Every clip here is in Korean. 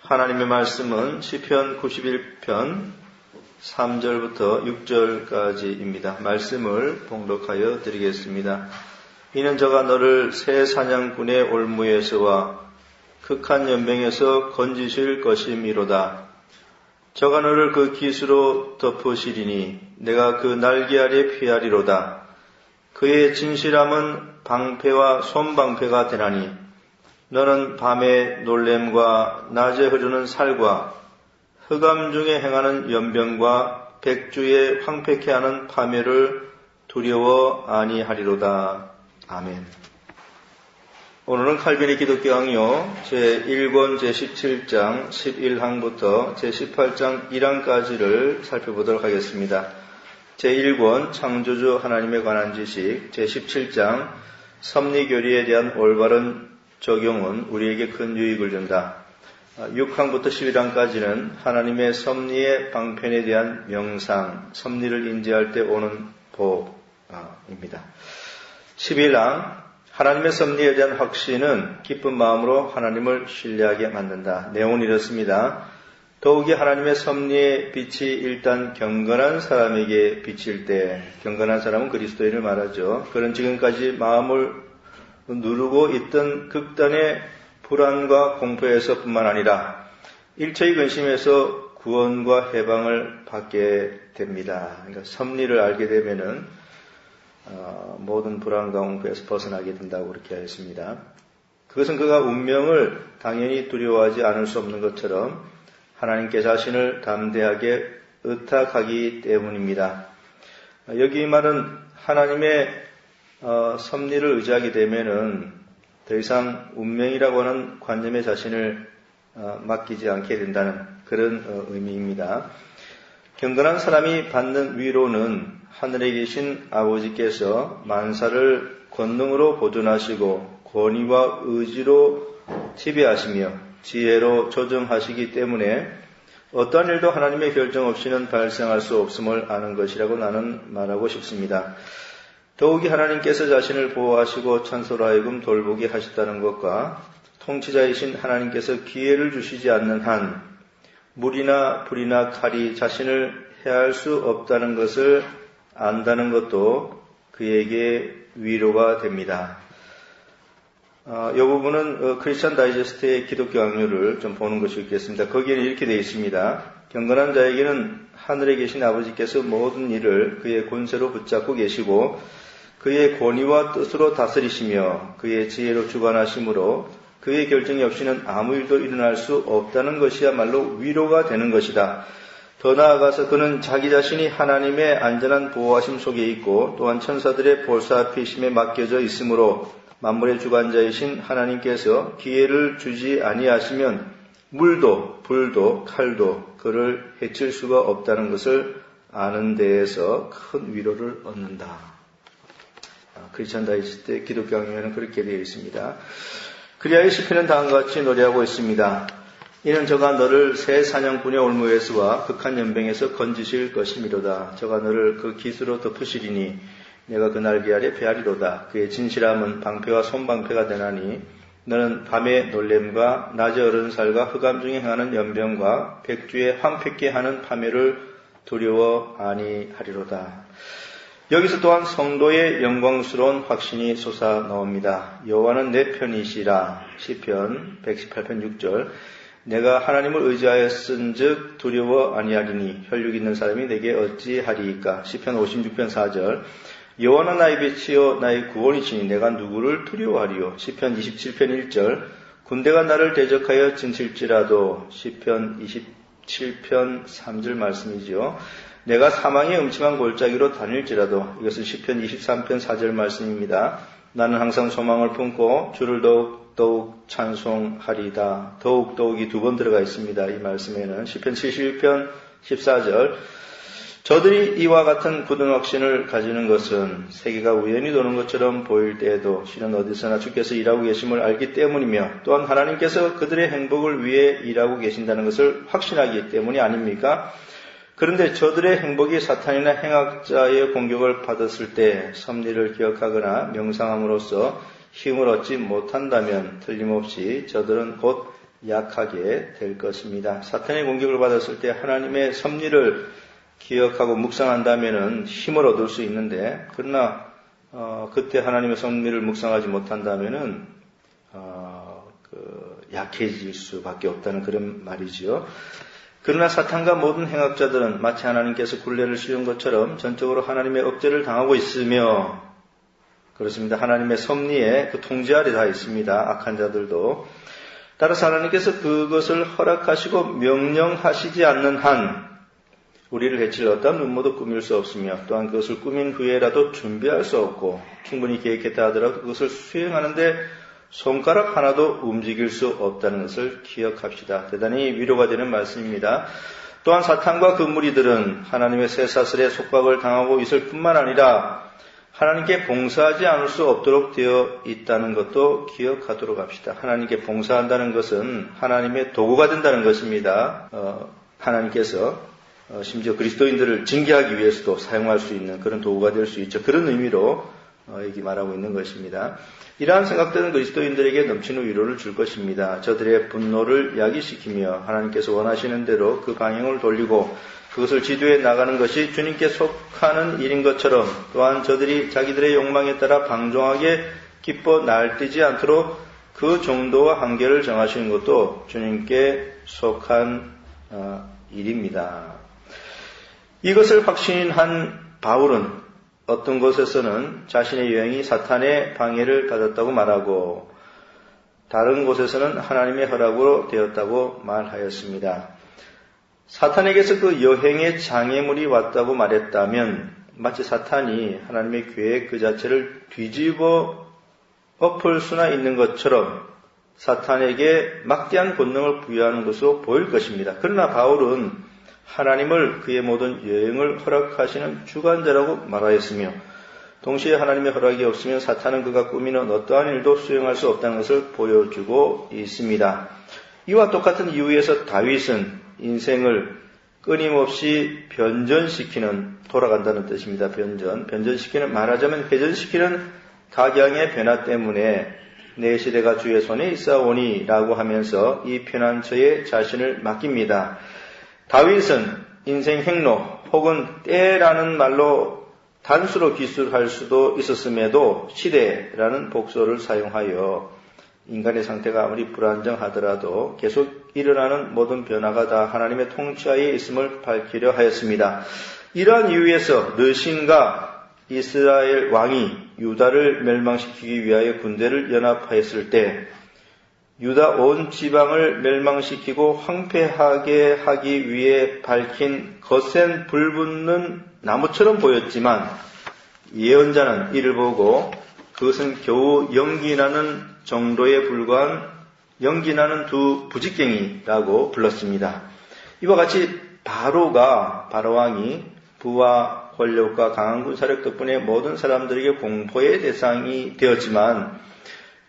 하나님의 말씀은 시편 91편 3절부터 6절까지입니다. 말씀을 봉독하여 드리겠습니다. 이는 저가 너를 새 사냥꾼의 올무에서와 극한 연병에서 건지실 것이미로다. 저가 너를 그 깃으로 덮으시리니 내가 그 날개 아래 피하리로다. 그의 진실함은 방패와 손방패가 되나니 너는 밤의 놀램과 낮에 흐르는 살과 흑암 중에 행하는 연병과 백주에 황폐케 하는 파멸을 두려워 아니하리로다. 아멘. 오늘은 칼빈의 기독교 강요 제1권 제17장 11항부터 제18장 1항까지를 살펴보도록 하겠습니다. 제1권 창조주 하나님에 관한 지식, 제17장 섭리교리에 대한 올바른 적용은 우리에게 큰 유익을 준다. 6항부터 11항까지는 하나님의 섭리의 방편에 대한 명상, 섭리를 인지할 때 오는 복입니다. 11항, 하나님의 섭리에 대한 확신은 기쁜 마음으로 하나님을 신뢰하게 만든다. 내용은 이렇습니다. 더욱이 하나님의 섭리의 빛이 일단 경건한 사람에게 비칠 때, 경건한 사람은 그리스도인을 말하죠. 그는 지금까지 마음을 누르고 있던 극단의 불안과 공포에서 뿐만 아니라 일체의 근심에서 구원과 해방을 받게 됩니다. 그러니까 섭리를 알게 되면은 모든 불안과 공포에서 벗어나게 된다고 그렇게 하였습니다. 그것은 그가 운명을 당연히 두려워하지 않을 수 없는 것처럼 하나님께 자신을 담대하게 의탁하기 때문입니다. 여기 이 말은 하나님의 섭리를 의지하게 되면은 더 이상 운명이라고 하는 관념에 자신을 맡기지 않게 된다는 그런 의미입니다. 경건한 사람이 받는 위로는 하늘에 계신 아버지께서 만사를 권능으로 보존하시고 권위와 의지로 지배하시며 지혜로 조정하시기 때문에 어떠한 일도 하나님의 결정 없이는 발생할 수 없음을 아는 것이라고 나는 말하고 싶습니다. 더욱이 하나님께서 자신을 보호하시고 천사로 하여금 돌보게 하셨다는 것과 통치자이신 하나님께서 기회를 주시지 않는 한 물이나 불이나 칼이 자신을 해할 수 없다는 것을 안다는 것도 그에게 위로가 됩니다. 이 부분은 크리스천 다이제스트의 기독교 강요를 좀 보는 것이 있겠습니다. 거기에는 이렇게 되어 있습니다. 경건한 자에게는 하늘에 계신 아버지께서 모든 일을 그의 권세로 붙잡고 계시고 그의 권위와 뜻으로 다스리시며 그의 지혜로 주관하시므로 그의 결정이 없이는 아무 일도 일어날 수 없다는 것이야말로 위로가 되는 것이다. 더 나아가서 그는 자기 자신이 하나님의 안전한 보호하심 속에 있고 또한 천사들의 보살피심에 맡겨져 있으므로 만물의 주관자이신 하나님께서 기회를 주지 아니하시면 물도 불도 칼도 그를 해칠 수가 없다는 것을 아는 데에서 큰 위로를 얻는다. 크리스천 다이제스트 기독교 강요에는 그렇게 되어 있습니다. 그리하여 시편은 다음과 같이 노래하고 있습니다. 이는 저가 너를 새 사냥꾼의 올무에서와 극한 연병에서 건지실 것이미로다. 저가 너를 그 깃으로 덮으시리니 내가 그 날개 아래 피하리로다. 그의 진실함은 방패와 손방패가 되나니 너는 밤의 놀램과 낮에 흐르는 살과 흑암 중에 행하는 연병과 백주에 황폐케 하는 파멸을 두려워 아니하리로다. 여기서 또한 성도의 영광스러운 확신이 솟아나옵니다. 여호와는 내 편이시라. 시편 118편 6절. 내가 하나님을 의지하였은즉 두려워 아니하리니 혈육 있는 사람이 내게 어찌하리이까. 시편 56편 4절. 여호와는 나의 빛이요 나의 구원이시니 내가 누구를 두려워하리요. 시편 27편 1절. 군대가 나를 대적하여 진칠지라도. 시편 27편 3절 말씀이죠. 내가 사망의 음침한 골짜기로 다닐지라도. 이것은 시편 23편 4절 말씀입니다. 나는 항상 소망을 품고 주를 더욱 찬송하리다. 더욱이 두 번 들어가 있습니다. 이 말씀에는 시편 71편 14절. 저들이 이와 같은 굳은 확신을 가지는 것은 세계가 우연히 도는 것처럼 보일 때에도 실은 어디서나 주께서 일하고 계심을 알기 때문이며 또한 하나님께서 그들의 행복을 위해 일하고 계신다는 것을 확신하기 때문이 아닙니까? 그런데 저들의 행복이 사탄이나 행악자의 공격을 받았을 때 섭리를 기억하거나 명상함으로써 힘을 얻지 못한다면 틀림없이 저들은 곧 약하게 될 것입니다. 사탄의 공격을 받았을 때 하나님의 섭리를 기억하고 묵상한다면 힘을 얻을 수 있는데, 그러나 그때 하나님의 섭리를 묵상하지 못한다면 약해질 수밖에 없다는 그런 말이지요. 그러나 사탄과 모든 행악자들은 마치 하나님께서 굴레를 씌운 것처럼 전적으로 하나님의 억제를 당하고 있으며, 그렇습니다. 하나님의 섭리에 그 통제 아래 다 있습니다. 악한 자들도. 따라서 하나님께서 그것을 허락하시고 명령하시지 않는 한 우리를 해칠 어떤 음모도 꾸밀 수 없으며, 또한 그것을 꾸민 후에라도 준비할 수 없고, 충분히 계획했다 하더라도 그것을 수행하는데 손가락 하나도 움직일 수 없다는 것을 기억합시다. 대단히 위로가 되는 말씀입니다. 또한 사탄과 그 무리들은 하나님의 쇠사슬에 속박을 당하고 있을 뿐만 아니라 하나님께 봉사하지 않을 수 없도록 되어 있다는 것도 기억하도록 합시다. 하나님께 봉사한다는 것은 하나님의 도구가 된다는 것입니다. 하나님께서 심지어 그리스도인들을 징계하기 위해서도 사용할 수 있는 그런 도구가 될 수 있죠. 그런 의미로 여기 말하고 있는 것입니다. 이러한 생각들은 그리스도인들에게 넘치는 위로를 줄 것입니다. 저들의 분노를 야기시키며 하나님께서 원하시는 대로 그 방향을 돌리고 그것을 지도해 나가는 것이 주님께 속하는 일인 것처럼, 또한 저들이 자기들의 욕망에 따라 방종하게 기뻐 날뛰지 않도록 그 정도와 한계를 정하시는 것도 주님께 속한 일입니다. 이것을 확신한 바울은 어떤 곳에서는 자신의 여행이 사탄의 방해를 받았다고 말하고, 다른 곳에서는 하나님의 허락으로 되었다고 말하였습니다. 사탄에게서 그 여행에 장애물이 왔다고 말했다면 마치 사탄이 하나님의 계획 그 자체를 뒤집어 엎을 수나 있는 것처럼 사탄에게 막대한 권능을 부여하는 것으로 보일 것입니다. 그러나 바울은 하나님을 그의 모든 여행을 허락하시는 주관자라고 말하였으며, 동시에 하나님의 허락이 없으면 사탄은 그가 꾸미는 어떠한 일도 수행할 수 없다는 것을 보여주고 있습니다. 이와 똑같은 이유에서 다윗은 인생을 끊임없이 변전시키는, 돌아간다는 뜻입니다. 변전시키는, 말하자면 회전시키는 각양의 변화 때문에 내 시대가 주의 손에 있사오니 라고 하면서 이 편한처에 자신을 맡깁니다. 다윗은 인생 행로 혹은 때라는 말로 단수로 기술할 수도 있었음에도 시대라는 복소를 사용하여 인간의 상태가 아무리 불안정하더라도 계속 일어나는 모든 변화가 다 하나님의 통치하에 있음을 밝히려 하였습니다. 이러한 이유에서 르신과 이스라엘 왕이 유다를 멸망시키기 위하여 군대를 연합하였을 때 유다 온 지방을 멸망시키고 황폐하게 하기 위해 밝힌 거센 불붙는 나무처럼 보였지만, 예언자는 이를 보고 그것은 겨우 연기나는 정도에 불과한 연기나는 두 부직갱이라고 불렀습니다. 이와 같이 바로왕이 부와 권력과 강한 군사력 덕분에 모든 사람들에게 공포의 대상이 되었지만,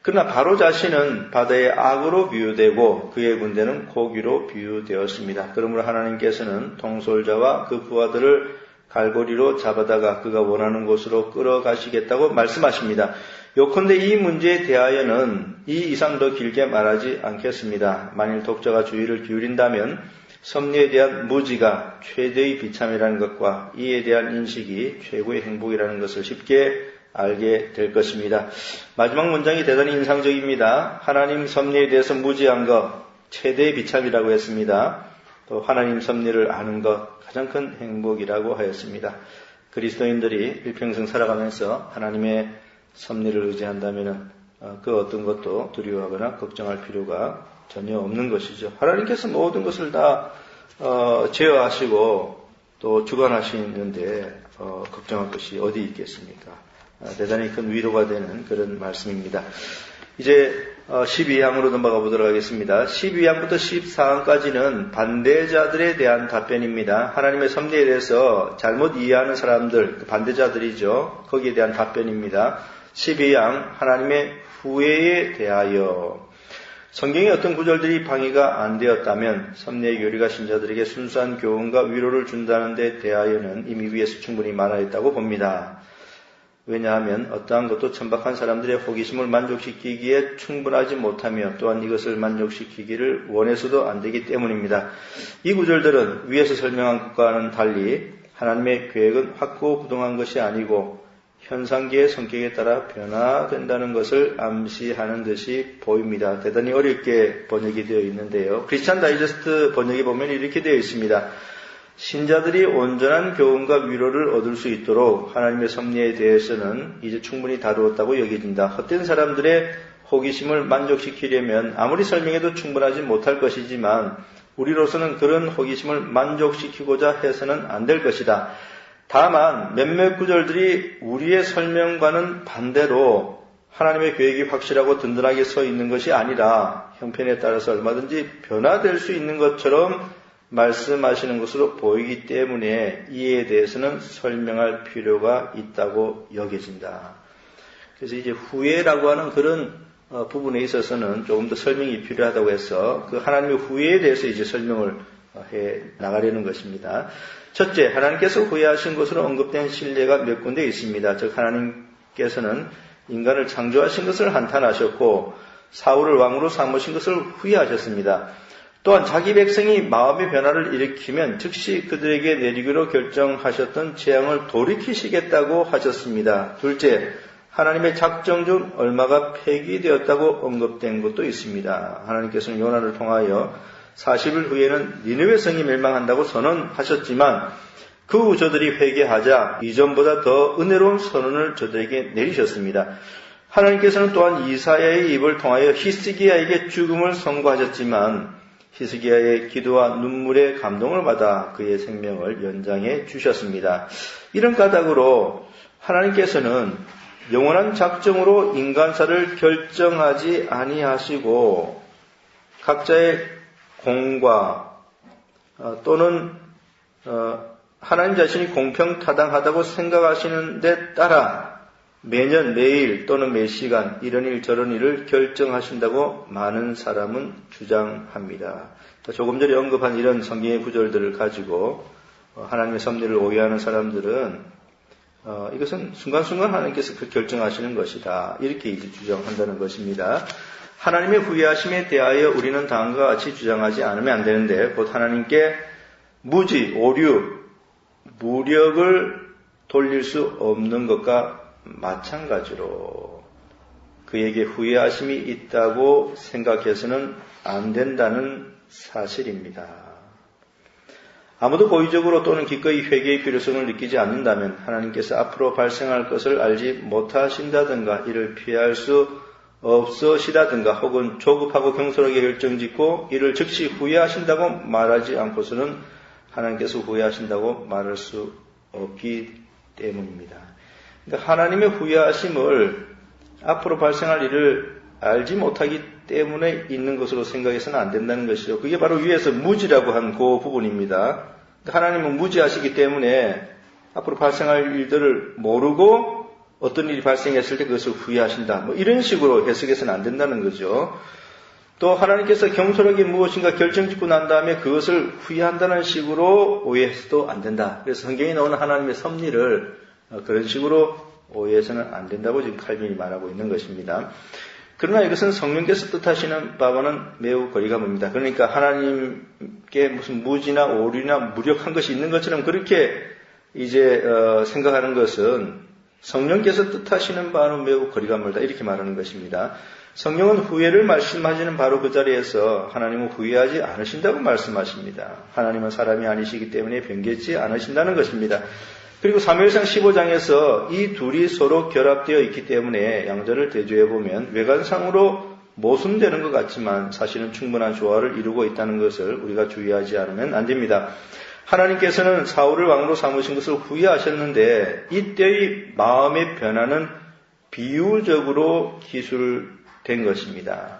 그러나 바로 자신은 바다의 악으로 비유되고 그의 군대는 고기로 비유되었습니다. 그러므로 하나님께서는 통솔자와 그 부하들을 갈고리로 잡아다가 그가 원하는 곳으로 끌어가시겠다고 말씀하십니다. 요컨대 이 문제에 대하여는 이 이상 더 길게 말하지 않겠습니다. 만일 독자가 주의를 기울인다면 섭리에 대한 무지가 최대의 비참이라는 것과 이에 대한 인식이 최고의 행복이라는 것을 쉽게 알게 될 것입니다. 마지막 문장이 대단히 인상적입니다. 하나님 섭리에 대해서 무지한 것, 최대의 비참이라고 했습니다. 또 하나님 섭리를 아는 것, 가장 큰 행복이라고 하였습니다. 그리스도인들이 일평생 살아가면서 하나님의 섭리를 의지한다면 그 어떤 것도 두려워하거나 걱정할 필요가 전혀 없는 것이죠. 하나님께서 모든 것을 다 제어하시고 또 주관하시는데 걱정할 것이 어디 있겠습니까? 대단히 큰 위로가 되는 그런 말씀입니다. 이제 12항으로 넘어가 보도록 하겠습니다. 12항부터 14항까지는 반대자들에 대한 답변입니다. 하나님의 섭리에 대해서 잘못 이해하는 사람들, 반대자들이죠. 거기에 대한 답변입니다. 12항, 하나님의 후회에 대하여. 성경의 어떤 구절들이 방해가 안 되었다면 섭리의 교리가 신자들에게 순수한 교훈과 위로를 준다는 데 대하여는 이미 위에서 충분히 말하였다고 봅니다. 왜냐하면 어떠한 것도 천박한 사람들의 호기심을 만족시키기에 충분하지 못하며 또한 이것을 만족시키기를 원해서도 안 되기 때문입니다. 이 구절들은 위에서 설명한 것과는 달리 하나님의 계획은 확고부동한 것이 아니고 현상계의 성격에 따라 변화된다는 것을 암시하는 듯이 보입니다. 대단히 어렵게 번역이 되어 있는데요. 크리스찬 다이제스트 번역에 보면 이렇게 되어 있습니다. 신자들이 온전한 교훈과 위로를 얻을 수 있도록 하나님의 섭리에 대해서는 이제 충분히 다루었다고 여겨진다. 헛된 사람들의 호기심을 만족시키려면 아무리 설명해도 충분하지 못할 것이지만 우리로서는 그런 호기심을 만족시키고자 해서는 안 될 것이다. 다만 몇몇 구절들이 우리의 설명과는 반대로 하나님의 계획이 확실하고 든든하게 서 있는 것이 아니라 형편에 따라서 얼마든지 변화될 수 있는 것처럼 말씀하시는 것으로 보이기 때문에 이에 대해서는 설명할 필요가 있다고 여겨진다. 그래서 이제 후회라고 하는 그런 부분에 있어서는 조금 더 설명이 필요하다고 해서 그 하나님의 후회에 대해서 이제 설명을 해 나가려는 것입니다. 첫째, 하나님께서 후회하신 것으로 언급된 신뢰가 몇 군데 있습니다. 즉 하나님께서는 인간을 창조하신 것을 한탄하셨고 사울을 왕으로 삼으신 것을 후회하셨습니다. 또한 자기 백성이 마음의 변화를 일으키면 즉시 그들에게 내리기로 결정하셨던 재앙을 돌이키시겠다고 하셨습니다. 둘째, 하나님의 작정 중 얼마가 폐기되었다고 언급된 것도 있습니다. 하나님께서는 요나를 통하여 40일 후에는 니느웨 성이 멸망한다고 선언하셨지만 그 후 저들이 회개하자 이전보다 더 은혜로운 선언을 저들에게 내리셨습니다. 하나님께서는 또한 이사야의 입을 통하여 히스기야에게 죽음을 선고하셨지만 히스기야의 기도와 눈물의 감동을 받아 그의 생명을 연장해 주셨습니다. 이런 까닭으로 하나님께서는 영원한 작정으로 인간사를 결정하지 아니하시고 각자의 공과 또는 하나님 자신이 공평타당하다고 생각하시는 데 따라 매년 매일 또는 매 시간 이런 일 저런 일을 결정하신다고 많은 사람은 주장합니다. 조금 전에 언급한 이런 성경의 구절들을 가지고 하나님의 섭리를 오해하는 사람들은 이것은 순간순간 하나님께서 그 결정하시는 것이다. 이렇게 이제 주장한다는 것입니다. 하나님의 후회하심에 대하여 우리는 다음과 같이 주장하지 않으면 안 되는데 곧 하나님께 무지, 오류, 무력을 돌릴 수 없는 것과 마찬가지로 그에게 후회하심이 있다고 생각해서는 안 된다는 사실입니다. 아무도 고의적으로 또는 기꺼이 회개의 필요성을 느끼지 않는다면 하나님께서 앞으로 발생할 것을 알지 못하신다든가 이를 피할 수 없으시다든가 혹은 조급하고 경솔하게 결정짓고 이를 즉시 후회하신다고 말하지 않고서는 하나님께서 후회하신다고 말할 수 없기 때문입니다. 그러니까 하나님의 후회하심을 앞으로 발생할 일을 알지 못하기 때문에 있는 것으로 생각해서는 안 된다는 것이죠. 그게 바로 위에서 무지라고 한 그 부분입니다. 하나님은 무지하시기 때문에 앞으로 발생할 일들을 모르고 어떤 일이 발생했을 때 그것을 후회하신다. 이런 식으로 해석해서는 안 된다는 거죠. 또 하나님께서 경솔하게 무엇인가 결정짓고 난 다음에 그것을 후회한다는 식으로 오해해서도 안 된다. 그래서 성경에 나오는 하나님의 섭리를 그런 식으로 오해해서는 안 된다고 지금 칼빈이 말하고 있는 것입니다. 그러나 이것은 성령께서 뜻하시는 바와는 매우 거리가 멉니다. 그러니까 하나님께 무슨 무지나 오류나 무력한 것이 있는 것처럼 그렇게 이제 생각하는 것은 성령께서 뜻하시는 바와는 매우 거리가 멀다. 이렇게 말하는 것입니다. 성령은 후회를 말씀하시는 바로 그 자리에서 하나님은 후회하지 않으신다고 말씀하십니다. 하나님은 사람이 아니시기 때문에 변개치 않으신다는 것입니다. 그리고 사무엘상 15장에서 이 둘이 서로 결합되어 있기 때문에 양자를 대조해 보면 외관상으로 모순되는 것 같지만 사실은 충분한 조화를 이루고 있다는 것을 우리가 주의하지 않으면 안 됩니다. 하나님께서는 사울을 왕으로 삼으신 것을 후회하셨는데 이때의 마음의 변화는 비유적으로 기술된 것입니다.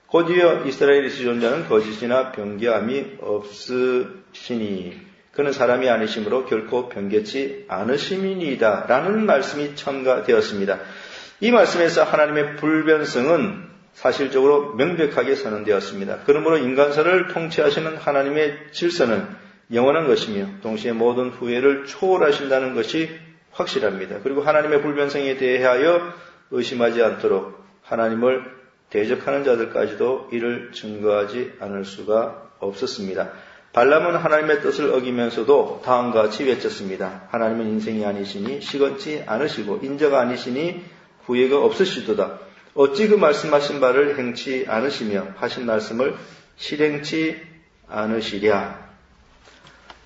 곧이어 이스라엘의 지존자는 거짓이나 변개함이 없으시니 그는 사람이 아니심으로 결코 변개치 않으심이니이다 라는 말씀이 첨가되었습니다. 이 말씀에서 하나님의 불변성은 사실적으로 명백하게 선언되었습니다. 그러므로 인간사를 통치하시는 하나님의 질서는 영원한 것이며 동시에 모든 후회를 초월하신다는 것이 확실합니다. 그리고 하나님의 불변성에 대하여 의심하지 않도록 하나님을 대적하는 자들까지도 이를 증거하지 않을 수가 없었습니다. 발람은 하나님의 뜻을 어기면서도 다음과 같이 외쳤습니다. 하나님은 인생이 아니시니 시건치 않으시고 인자가 아니시니 후회가 없으시도다. 어찌 그 말씀하신 바를 행치 않으시며 하신 말씀을 실행치 않으시랴.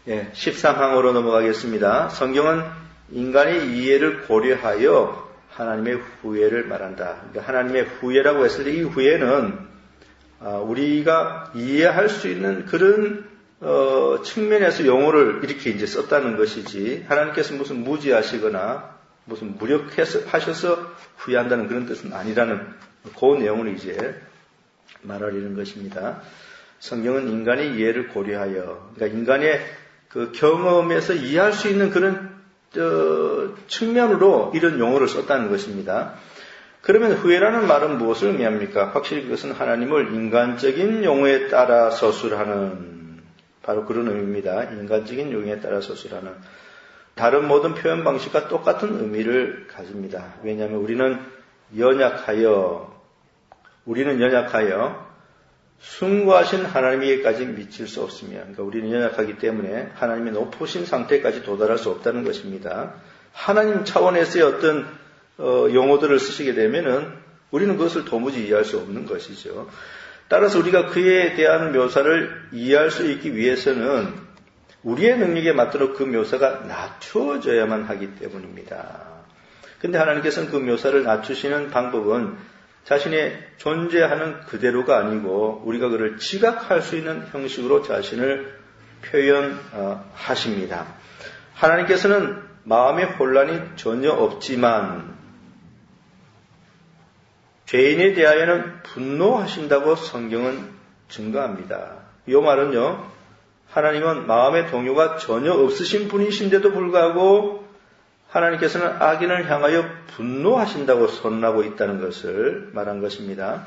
13항으로 넘어가겠습니다. 성경은 인간의 이해를 고려하여 하나님의 후회를 말한다. 그러니까 하나님의 후회라고 했을 때 이 후회는 우리가 이해할 수 있는 그런 측면에서 용어를 이렇게 이제 썼다는 것이지 하나님께서 무슨 무지하시거나 무슨 무력하셔서 후회한다는 그런 뜻은 아니라는 그 내용을 이제 말하려는 것입니다. 성경은 인간의 이해를 고려하여 그러니까 인간의 그 경험에서 이해할 수 있는 그런 측면으로 이런 용어를 썼다는 것입니다. 그러면 후회라는 말은 무엇을 의미합니까? 확실히 그것은 하나님을 인간적인 용어에 따라 서술하는 바로 그런 의미입니다. 인간적인 용어에 따라 서술하는 다른 모든 표현 방식과 똑같은 의미를 가집니다. 왜냐하면 우리는 연약하여 숭고하신 하나님에게까지 미칠 수 없으며 그러니까 우리는 연약하기 때문에 하나님의 높으신 상태까지 도달할 수 없다는 것입니다. 하나님 차원에서의 어떤 용어들을 쓰시게 되면은 우리는 그것을 도무지 이해할 수 없는 것이죠. 따라서 우리가 그에 대한 묘사를 이해할 수 있기 위해서는 우리의 능력에 맞도록 그 묘사가 낮추어져야만 하기 때문입니다. 그런데 하나님께서는 그 묘사를 낮추시는 방법은 자신의 존재하는 그대로가 아니고 우리가 그를 지각할 수 있는 형식으로 자신을 표현하십니다. 하나님께서는 마음의 혼란이 전혀 없지만 죄인에 대하여는 분노하신다고 성경은 증거합니다. 이 말은요, 하나님은 마음의 동요가 전혀 없으신 분이신데도 불구하고 하나님께서는 악인을 향하여 분노하신다고 선언하고 있다는 것을 말한 것입니다.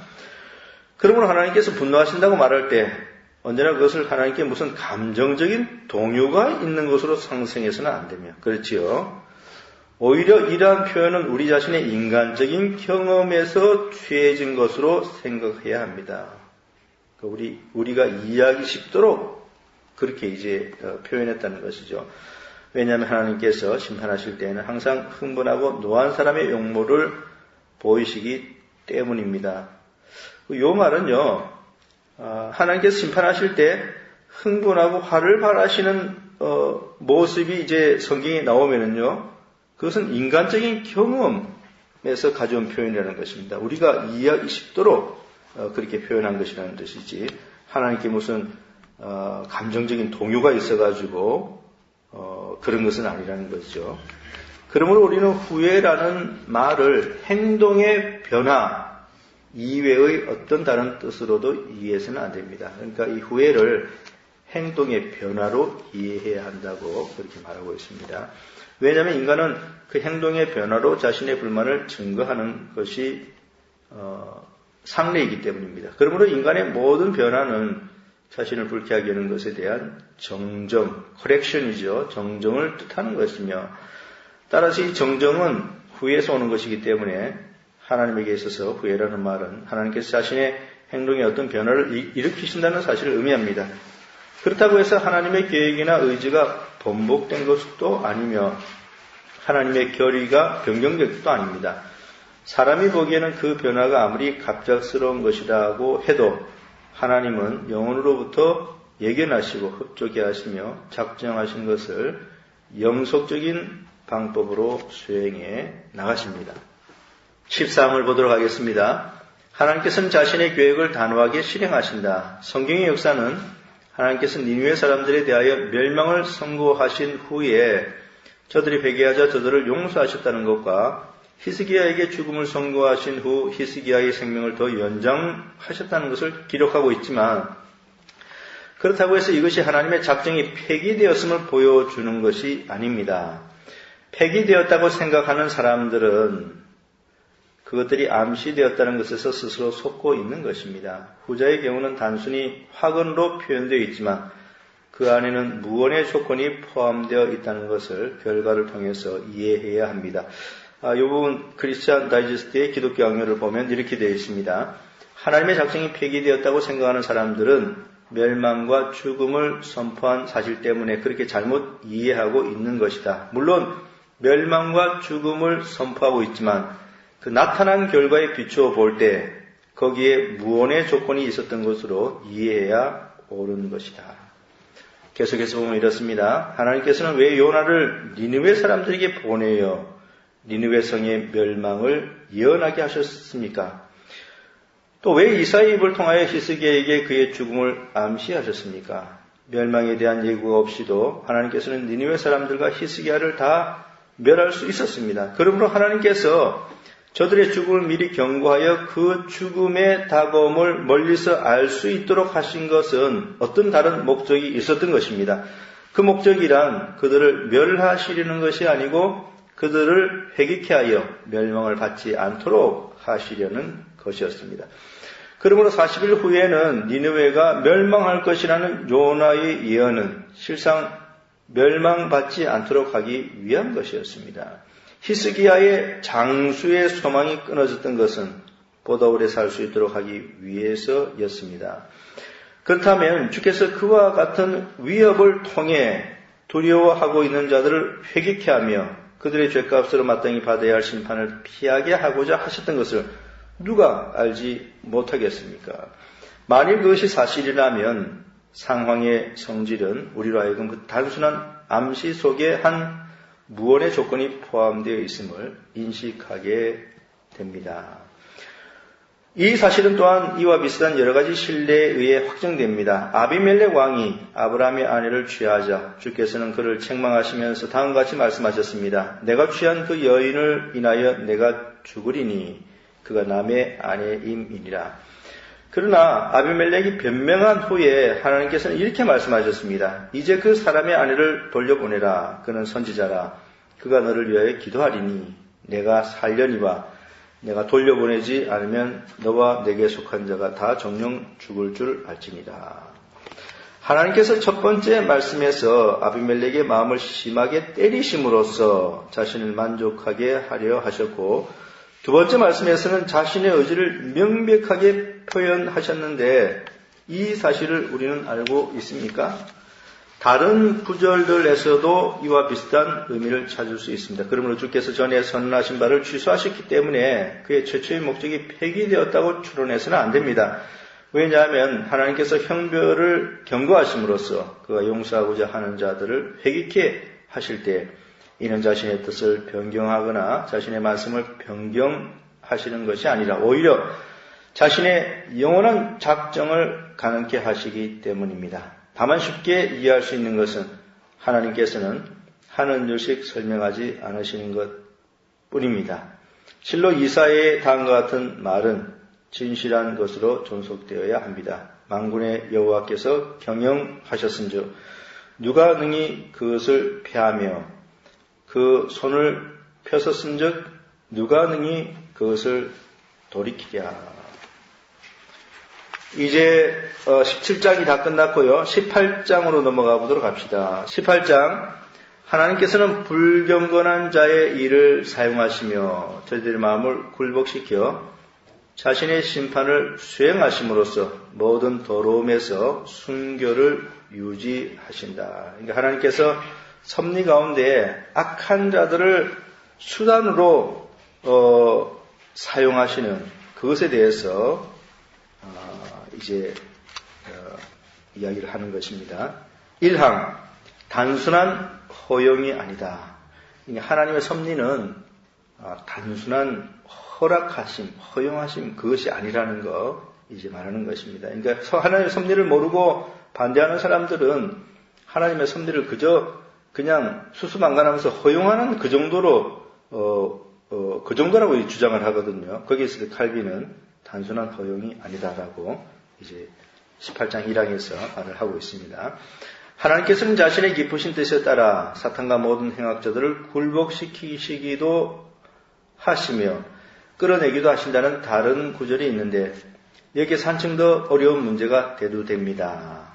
그러므로 하나님께서 분노하신다고 말할 때 언제나 그것을 하나님께 무슨 감정적인 동요가 있는 것으로 상승해서는 안 되며 그렇지요. 오히려 이러한 표현은 우리 자신의 인간적인 경험에서 취해진 것으로 생각해야 합니다. 우리가 이해하기 쉽도록 그렇게 이제 표현했다는 것이죠. 왜냐하면 하나님께서 심판하실 때에는 항상 흥분하고 노한 사람의 용모를 보이시기 때문입니다. 이 말은요, 하나님께서 심판하실 때 흥분하고 화를 발하시는 모습이 이제 성경에 나오면은요, 그것은 인간적인 경험에서 가져온 표현이라는 것입니다. 우리가 이해하기 쉽도록 그렇게 표현한 것이라는 뜻이지, 하나님께 무슨 감정적인 동요가 있어가지고 그런 것은 아니라는 것이죠. 그러므로 우리는 후회라는 말을 행동의 변화 이외의 어떤 다른 뜻으로도 이해해서는 안 됩니다. 그러니까 이 후회를 행동의 변화로 이해해야 한다고 그렇게 말하고 있습니다. 왜냐하면 인간은 그 행동의 변화로 자신의 불만을 증거하는 것이 상례이기 때문입니다. 그러므로 인간의 모든 변화는 자신을 불쾌하게 하는 것에 대한 정정, 커렉션이죠. 정정을 뜻하는 것이며 따라서 이 정정은 후회에서 오는 것이기 때문에 하나님에게 있어서 후회라는 말은 하나님께서 자신의 행동에 어떤 변화를 일으키신다는 사실을 의미합니다. 그렇다고 해서 하나님의 계획이나 의지가 번복된 것도 아니며 하나님의 결의가 변경된 것도 아닙니다. 사람이 보기에는 그 변화가 아무리 갑작스러운 것이라고 해도 하나님은 영원으로부터 예견하시고 흡족해 하시며 작정하신 것을 영속적인 방법으로 수행해 나가십니다. 13을 보도록 하겠습니다. 하나님께서는 자신의 계획을 단호하게 실행하신다. 성경의 역사는 하나님께서 니느웨 사람들에 대하여 멸망을 선고하신 후에 저들이 회개하자 저들을 용서하셨다는 것과 히스기야에게 죽음을 선고하신 후 히스기야의 생명을 더 연장하셨다는 것을 기록하고 있지만 그렇다고 해서 이것이 하나님의 작정이 폐기되었음을 보여주는 것이 아닙니다. 폐기되었다고 생각하는 사람들은 그것들이 암시되었다는 것에서 스스로 속고 있는 것입니다. 후자의 경우는 단순히 확언으로 표현되어 있지만 그 안에는 무언의 조건이 포함되어 있다는 것을 결과를 통해서 이해해야 합니다. 이 부분 크리스천 다이제스트의 기독교 강요를 보면 이렇게 되어 있습니다. 하나님의 작정이 폐기되었다고 생각하는 사람들은 멸망과 죽음을 선포한 사실 때문에 그렇게 잘못 이해하고 있는 것이다. 물론 멸망과 죽음을 선포하고 있지만 그 나타난 결과에 비추어 볼 때 거기에 무언의 조건이 있었던 것으로 이해해야 옳은 것이다. 계속해서 보면 이렇습니다. 하나님께서는 왜 요나를 니느웨 사람들에게 보내어 니느웨 성의 멸망을 예언하게 하셨습니까? 또 왜 이사야 입을 통하여 히스기야에게 그의 죽음을 암시하셨습니까? 멸망에 대한 예고가 없이도 하나님께서는 니느웨 사람들과 히스기야를 다 멸할 수 있었습니다. 그러므로 하나님께서 저들의 죽음을 미리 경고하여 그 죽음의 다가옴을 멀리서 알 수 있도록 하신 것은 어떤 다른 목적이 있었던 것입니다. 그 목적이란 그들을 멸하시려는 것이 아니고 그들을 회개케 하여 멸망을 받지 않도록 하시려는 것이었습니다. 그러므로 40일 후에는 니느웨가 멸망할 것이라는 요나의 예언은 실상 멸망받지 않도록 하기 위한 것이었습니다. 히스기야의 장수의 소망이 끊어졌던 것은 보다 오래 살 수 있도록 하기 위해서였습니다. 그렇다면 주께서 그와 같은 위협을 통해 두려워하고 있는 자들을 회개케 하며 그들의 죄값으로 마땅히 받아야 할 심판을 피하게 하고자 하셨던 것을 누가 알지 못하겠습니까? 만일 그것이 사실이라면 상황의 성질은 우리로 하여금 그 단순한 암시 속에 한 무언의 조건이 포함되어 있음을 인식하게 됩니다. 이 사실은 또한 이와 비슷한 여러 가지 신뢰에 의해 확정됩니다. 아비멜렉 왕이 아브라함의 아내를 취하자 주께서는 그를 책망하시면서 다음과 같이 말씀하셨습니다. 내가 취한 그 여인을 인하여 내가 죽으리니 그가 남의 아내임이니라. 그러나 아비멜렉이 변명한 후에 하나님께서는 이렇게 말씀하셨습니다. 이제 그 사람의 아내를 돌려보내라. 그는 선지자라. 그가 너를 위하여 기도하리니 내가 살려니와 내가 돌려보내지 않으면 너와 내게 속한 자가 다 정령 죽을 줄 알지니라. 하나님께서 첫 번째 말씀에서 아비멜렉의 마음을 심하게 때리심으로써 자신을 만족하게 하려 하셨고 두 번째 말씀에서는 자신의 의지를 명백하게 표현하셨는데 이 사실을 우리는 알고 있습니까? 다른 구절들에서도 이와 비슷한 의미를 찾을 수 있습니다. 그러므로 주께서 전에 선언하신 바를 취소하셨기 때문에 그의 최초의 목적이 폐기되었다고 추론해서는 안 됩니다. 왜냐하면 하나님께서 형벌을 경고하심으로써 그가 용서하고자 하는 자들을 회개케 하실 때 이는 자신의 뜻을 변경하거나 자신의 말씀을 변경하시는 것이 아니라 오히려 자신의 영원한 작정을 가능케 하시기 때문입니다. 다만 쉽게 이해할 수 있는 것은 하나님께서는 하는 일씩 설명하지 않으시는 것 뿐입니다. 실로 이사야의 다음과 같은 말은 진실한 것으로 존속되어야 합니다. 만군의 여호와께서 경영하셨은즉 누가 능히 그것을 패하며 그 손을 펴섰은즉 누가 능히 그것을 돌이키랴. 이제 17장이 다 끝났고요. 18장으로 넘어가 보도록 합시다. 18장 하나님께서는 불경건한 자의 일을 사용하시며 저희들의 마음을 굴복시켜 자신의 심판을 수행하심으로써 모든 더러움에서 순교를 유지하신다. 그러니까 하나님께서 섭리 가운데 악한 자들을 수단으로 사용하시는 그것에 대해서 이제 이야기를 하는 것입니다. 1항 단순한 허용이 아니다. 하나님의 섭리는 단순한 허락하심, 허용하심 그것이 아니라는 거 이제 말하는 것입니다. 그러니까 하나님의 섭리를 모르고 반대하는 사람들은 하나님의 섭리를 그냥 수수망간하면서 허용하는 그 정도로 그 정도라고 주장을 하거든요. 거기에서 칼빈은 단순한 허용이 아니다라고 이제 18장 1항에서 말을 하고 있습니다. 하나님께서는 자신의 깊으신 뜻에 따라 사탄과 모든 행악자들을 굴복시키시기도 하시며 끌어내기도 하신다는 다른 구절이 있는데 여기에서 한층 더 어려운 문제가 대두됩니다.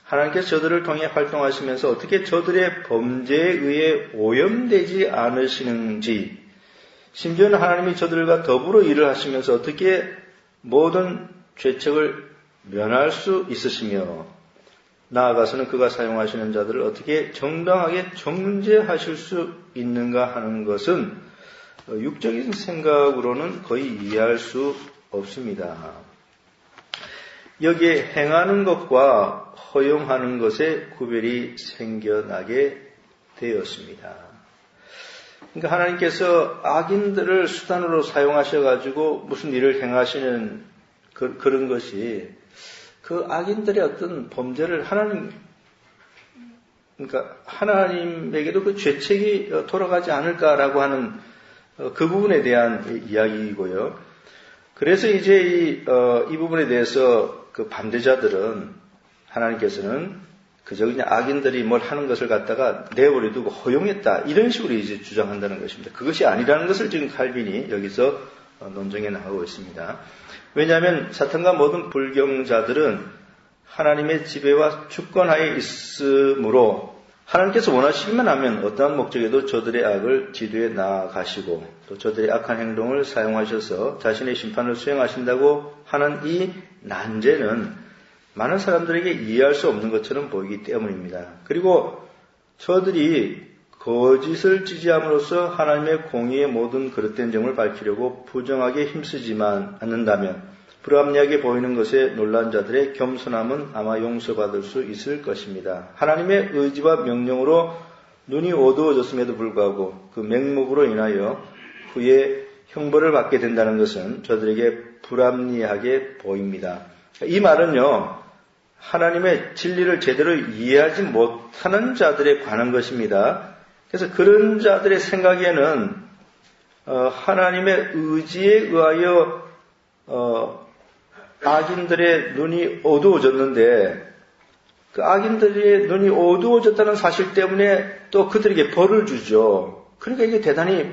하나님께서 저들을 통해 활동하시면서 어떻게 저들의 범죄에 의해 오염되지 않으시는지, 심지어는 하나님이 저들과 더불어 일을 하시면서 어떻게 모든 죄책을 면할 수 있으시며, 나아가서는 그가 사용하시는 자들을 어떻게 정당하게 정죄하실 수 있는가 하는 것은 육적인 생각으로는 거의 이해할 수 없습니다. 여기에 행하는 것과 허용하는 것에 구별이 생겨나게 되었습니다. 그러니까 하나님께서 악인들을 수단으로 사용하셔가지고 무슨 일을 행하시는 그런 것이 그 악인들의 어떤 범죄를 그러니까 하나님에게도 그 죄책이 돌아가지 않을까라고 하는 그 부분에 대한 이야기이고요. 그래서 이제 이 부분에 대해서 그 반대자들은 하나님께서는 그저 그냥 악인들이 뭘 하는 것을 갖다가 내버려두고 허용했다, 이런 식으로 이제 주장한다는 것입니다. 그것이 아니라는 것을 지금 칼빈이 여기서 논쟁에 나오고 있습니다. 왜냐하면 사탄과 모든 불경자들은 하나님의 지배와 주권하에 있으므로 하나님께서 원하시기만 하면 어떠한 목적에도 저들의 악을 지도에 나아가시고 또 저들의 악한 행동을 사용하셔서 자신의 심판을 수행하신다고 하는 이 난제는 많은 사람들에게 이해할 수 없는 것처럼 보이기 때문입니다. 그리고 저들이 거짓을 지지함으로써 하나님의 공의의 모든 그릇된 점을 밝히려고 부정하게 힘쓰지만 않는다면 불합리하게 보이는 것에 놀란 자들의 겸손함은 아마 용서받을 수 있을 것입니다. 하나님의 의지와 명령으로 눈이 어두워졌음에도 불구하고 그 맹목으로 인하여 후에 형벌을 받게 된다는 것은 저들에게 불합리하게 보입니다. 이 말은요, 하나님의 진리를 제대로 이해하지 못하는 자들에 관한 것입니다. 그래서 그런 자들의 생각에는 하나님의 의지에 의하여 악인들의 눈이 어두워졌는데 그 악인들의 눈이 어두워졌다는 사실 때문에 또 그들에게 벌을 주죠. 그러니까 이게 대단히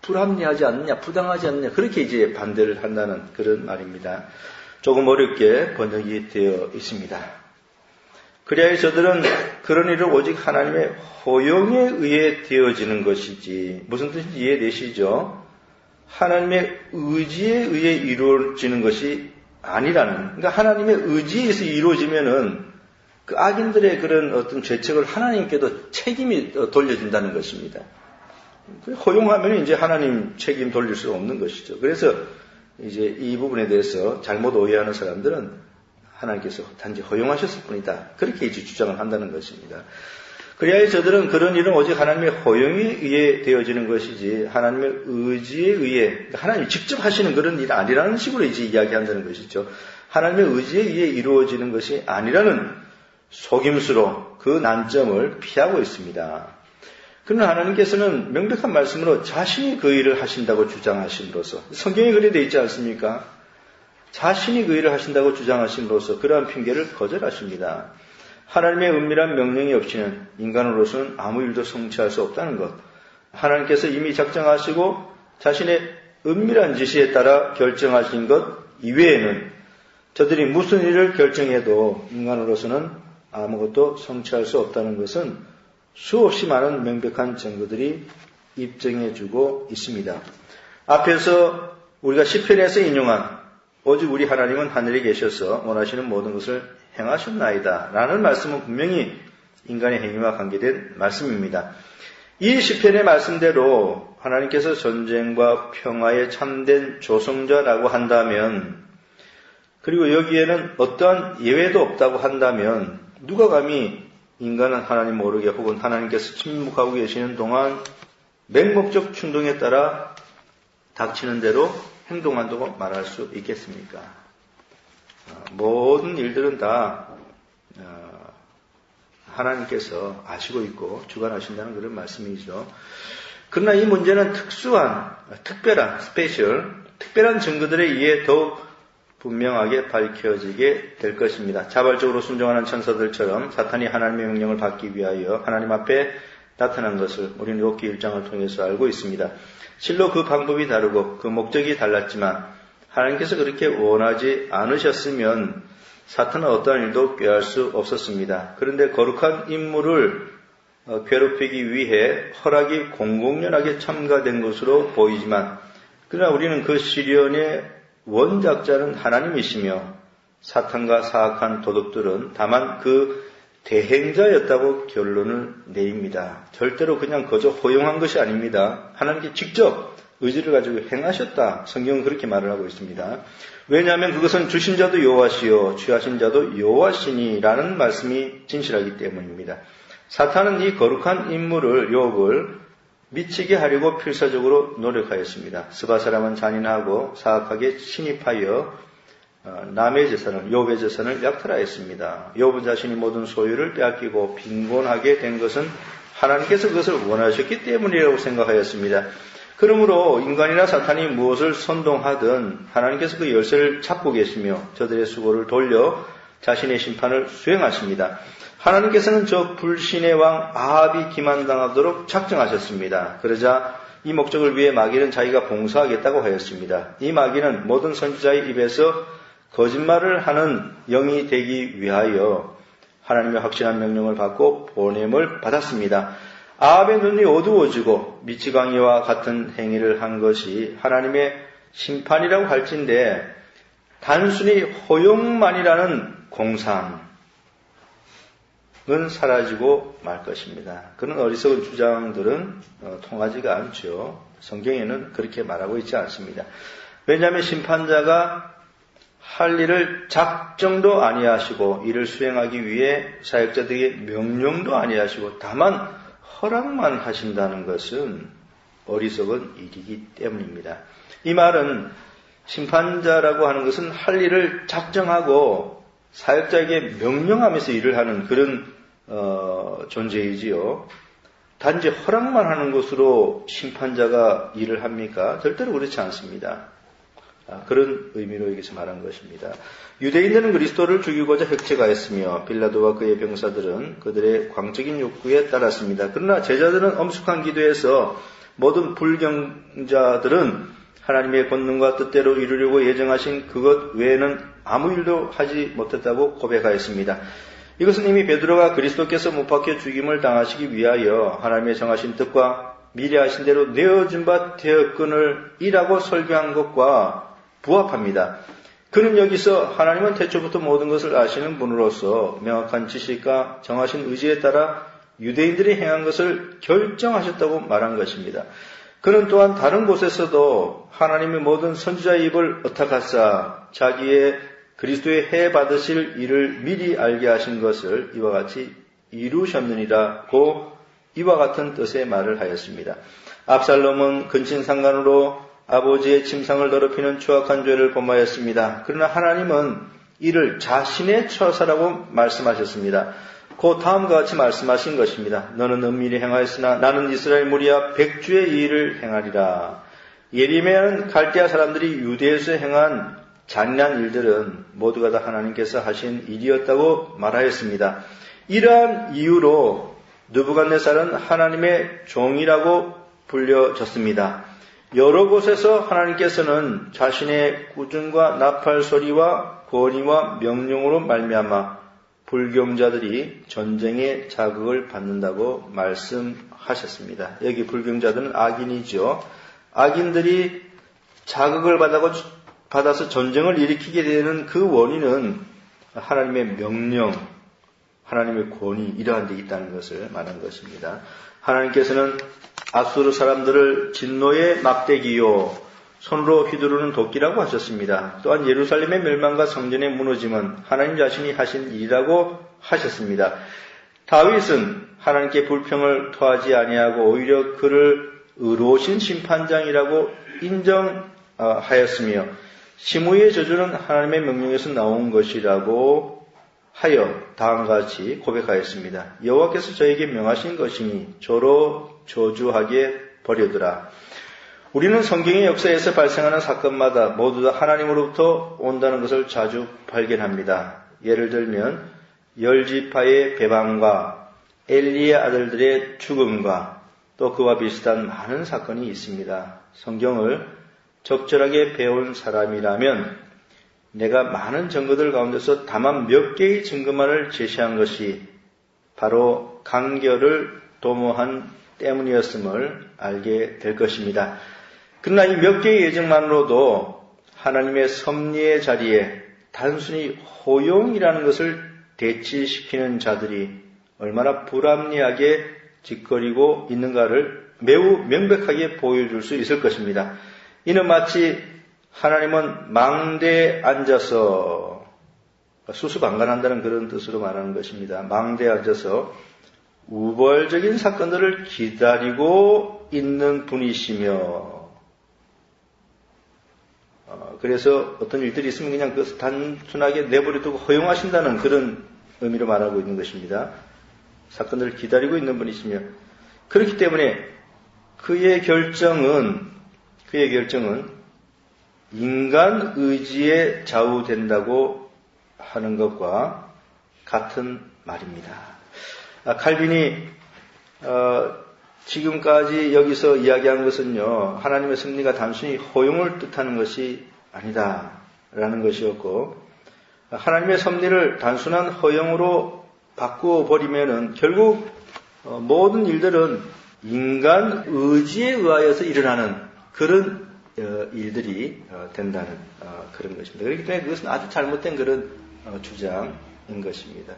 불합리하지 않느냐, 부당하지 않느냐, 그렇게 이제 반대를 한다는 그런 말입니다. 조금 어렵게 번역이 되어 있습니다. 그래야 저들은 그런 일을 오직 하나님의 허용에 의해 되어지는 것이지, 무슨 뜻인지 이해되시죠? 하나님의 의지에 의해 이루어지는 것이 아니라는, 그러니까 하나님의 의지에 의해서 이루어지면은 그 악인들의 그런 어떤 죄책을 하나님께도 책임이 돌려진다는 것입니다. 허용하면 이제 하나님 책임 돌릴 수 없는 것이죠. 그래서 이제 이 부분에 대해서 잘못 오해하는 사람들은 하나님께서 단지 허용하셨을 뿐이다, 그렇게 이제 주장을 한다는 것입니다. 그래야 저들은 그런 일은 오직 하나님의 허용에 의해 되어지는 것이지 하나님의 의지에 의해, 하나님이 직접 하시는 그런 일이 아니라는 식으로 이제 이야기한다는 것이죠. 하나님의 의지에 의해 이루어지는 것이 아니라는 속임수로 그 난점을 피하고 있습니다. 그러나 하나님께서는 명백한 말씀으로 자신이 그 일을 하신다고 주장하심으로써, 성경에 그렇게 되어 있지 않습니까? 자신이 그 일을 하신다고 주장하심으로써 그러한 핑계를 거절하십니다. 하나님의 은밀한 명령이 없이는 인간으로서는 아무 일도 성취할 수 없다는 것, 하나님께서 이미 작정하시고 자신의 은밀한 지시에 따라 결정하신 것 이외에는 저들이 무슨 일을 결정해도 인간으로서는 아무것도 성취할 수 없다는 것은 수없이 많은 명백한 증거들이 입증해주고 있습니다. 앞에서 우리가 시편에서 인용한 오직 우리 하나님은 하늘에 계셔서 원하시는 모든 것을 행하셨나이다 라는 말씀은 분명히 인간의 행위와 관계된 말씀입니다. 이 시편의 말씀대로 하나님께서 전쟁과 평화에 참된 조성자라고 한다면, 그리고 여기에는 어떠한 예외도 없다고 한다면 누가 감히 인간은 하나님 모르게 혹은 하나님께서 침묵하고 계시는 동안 맹목적 충동에 따라 닥치는 대로 행동한다고 말할 수 있겠습니까? 모든 일들은 다 하나님께서 아시고 있고 주관하신다는 그런 말씀이죠. 그러나 이 문제는 특별한 증거들에 의해 더욱 분명하게 밝혀지게 될 것입니다. 자발적으로 순종하는 천사들처럼 사탄이 하나님의 명령을 받기 위하여 하나님 앞에 나타난 것을 우리는 욥기 1장을 통해서 알고 있습니다. 실로 그 방법이 다르고 그 목적이 달랐지만 하나님께서 그렇게 원하지 않으셨으면 사탄은 어떠한 일도 꾀할 수 없었습니다. 그런데 거룩한 인물을 괴롭히기 위해 허락이 공공연하게 첨가된 것으로 보이지만, 그러나 우리는 그 시련의 원작자는 하나님이시며 사탄과 사악한 도둑들은 다만 그 대행자였다고 결론을 내립니다. 절대로 그냥 거저 허용한 것이 아닙니다. 하나님께 직접 의지를 가지고 행하셨다. 성경은 그렇게 말을 하고 있습니다. 왜냐하면 그것은 주신 자도 여호와시요 취하신 자도 여호와시니라는 말씀이 진실하기 때문입니다. 사탄은 이 거룩한 인물을 욥을 미치게 하려고 필사적으로 노력하였습니다. 스바 사람은 잔인하고 사악하게 침입하여 남의 재산을, 욥의 재산을 약탈하였습니다. 욥은 자신이 모든 소유를 빼앗기고 빈곤하게 된 것은 하나님께서 그것을 원하셨기 때문이라고 생각하였습니다. 그러므로 인간이나 사탄이 무엇을 선동하든 하나님께서 그 열쇠를 잡고 계시며 저들의 수고를 돌려 자신의 심판을 수행하십니다. 하나님께서는 저 불신의 왕 아합이 기만당하도록 작정하셨습니다. 그러자 이 목적을 위해 마귀는 자기가 봉사하겠다고 하였습니다. 이 마귀는 모든 선지자의 입에서 거짓말을 하는 영이 되기 위하여 하나님의 확실한 명령을 받고 보냄을 받았습니다. 아합의 눈이 어두워지고 미치광이와 같은 행위를 한 것이 하나님의 심판이라고 할진대 단순히 허용만이라는 공상은 사라지고 말 것입니다. 그런 어리석은 주장들은 통하지가 않죠. 성경에는 그렇게 말하고 있지 않습니다. 왜냐하면 심판자가 할 일을 작정도 아니하시고 이를 수행하기 위해 사역자들에게 명령도 아니하시고 다만 허락만 하신다는 것은 어리석은 일이기 때문입니다. 이 말은 심판자라고 하는 것은 할 일을 작정하고 사역자에게 명령하면서 일을 하는 그런 존재이지요. 단지 허락만 하는 것으로 심판자가 일을 합니까? 절대로 그렇지 않습니다. 그런 의미로 여기서 말한 것입니다. 유대인들은 그리스도를 죽이고자 획책하였으며 빌라도와 그의 병사들은 그들의 광적인 욕구에 따랐습니다. 그러나 제자들은 엄숙한 기도에서 모든 불경자들은 하나님의 권능과 뜻대로 이루려고 예정하신 그것 외에는 아무 일도 하지 못했다고 고백하였습니다. 이것은 이미 베드로가 그리스도께서 못 박혀 죽임을 당하시기 위하여 하나님의 정하신 뜻과 미리 하신 대로 내어준 바 되었거늘 이라고 설교한 것과 부합합니다. 그는 여기서 하나님은 태초부터 모든 것을 아시는 분으로서 명확한 지식과 정하신 의지에 따라 유대인들이 행한 것을 결정하셨다고 말한 것입니다. 그는 또한 다른 곳에서도 하나님의 모든 선지자의 입을 어탁하사 자기의 그리스도의 해 받으실 일을 미리 알게 하신 것을 이와 같이 이루셨느니라고 이와 같은 뜻의 말을 하였습니다. 압살롬은 근친상간으로 아버지의 침상을 더럽히는 추악한 죄를 범하였습니다. 그러나 하나님은 이를 자신의 처사라고 말씀하셨습니다. 그 다음과 같이 말씀하신 것입니다. 너는 은밀히 행하였으나 나는 이스라엘 무리와 백주의 일을 행하리라. 예레미야는 갈대아 사람들이 유대에서 행한 잔인한 일들은 모두가 다 하나님께서 하신 일이었다고 말하였습니다. 이러한 이유로 느부갓네살은 하나님의 종이라고 불려졌습니다. 여러 곳에서 하나님께서는 자신의 꾸중과 나팔 소리와 권위와 명령으로 말미암아 불경자들이 전쟁의 자극을 받는다고 말씀하셨습니다. 여기 불경자들은 악인이죠. 악인들이 자극을 받아서 전쟁을 일으키게 되는 그 원인은 하나님의 명령, 하나님의 권위 이러한 데 있다는 것을 말한 것입니다. 하나님께서는 아수르 사람들을 진노의 막대기요 손으로 휘두르는 도끼라고 하셨습니다. 또한 예루살렘의 멸망과 성전의 무너짐은 하나님 자신이 하신 일이라고 하셨습니다. 다윗은 하나님께 불평을 토하지 아니하고 오히려 그를 의로우신 심판장이라고 인정하였으며 시므이의 저주는 하나님의 명령에서 나온 것이라고 하여 다음과 같이 고백하였습니다. 여호와께서 저에게 명하신 것이니 저로 저주하게 버려두라. 우리는 성경의 역사에서 발생하는 사건마다 모두 다 하나님으로부터 온다는 것을 자주 발견합니다. 예를 들면 열지파의 배반과 엘리의 아들들의 죽음과 또 그와 비슷한 많은 사건이 있습니다. 성경을 적절하게 배운 사람이라면 내가 많은 증거들 가운데서 다만 몇 개의 증거만을 제시한 것이 바로 간결을 도모한 때문이었음을 알게 될 것입니다. 그러나 이 몇 개의 예증만으로도 하나님의 섭리의 자리에 단순히 허용이라는 것을 대치시키는 자들이 얼마나 불합리하게 짓거리고 있는가를 매우 명백하게 보여줄 수 있을 것입니다. 이는 마치 하나님은 망대에 앉아서 수수방관한다는 그런 뜻으로 말하는 것입니다. 망대에 앉아서 우발적인 사건들을 기다리고 있는 분이시며 그래서 어떤 일들이 있으면 그냥 그것을 단순하게 내버려두고 허용하신다는 그런 의미로 말하고 있는 것입니다. 사건들을 기다리고 있는 분이시며 그렇기 때문에 그의 결정은 인간 의지에 좌우된다고 하는 것과 같은 말입니다. 칼빈이 지금까지 여기서 이야기한 것은요, 하나님의 섭리가 단순히 허용을 뜻하는 것이 아니다라는 것이었고, 하나님의 섭리를 단순한 허용으로 바꾸어 버리면은 결국 모든 일들은 인간 의지에 의하여서 일어나는 그런 일들이 된다는 그런 것입니다. 그렇기 때문에 그것은 아주 잘못된 그런 주장인 것입니다.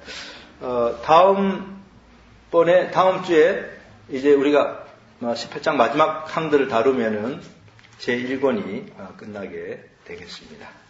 다음 주에 이제 우리가 18장 마지막 항들을 다루면은 제1권이 끝나게 되겠습니다.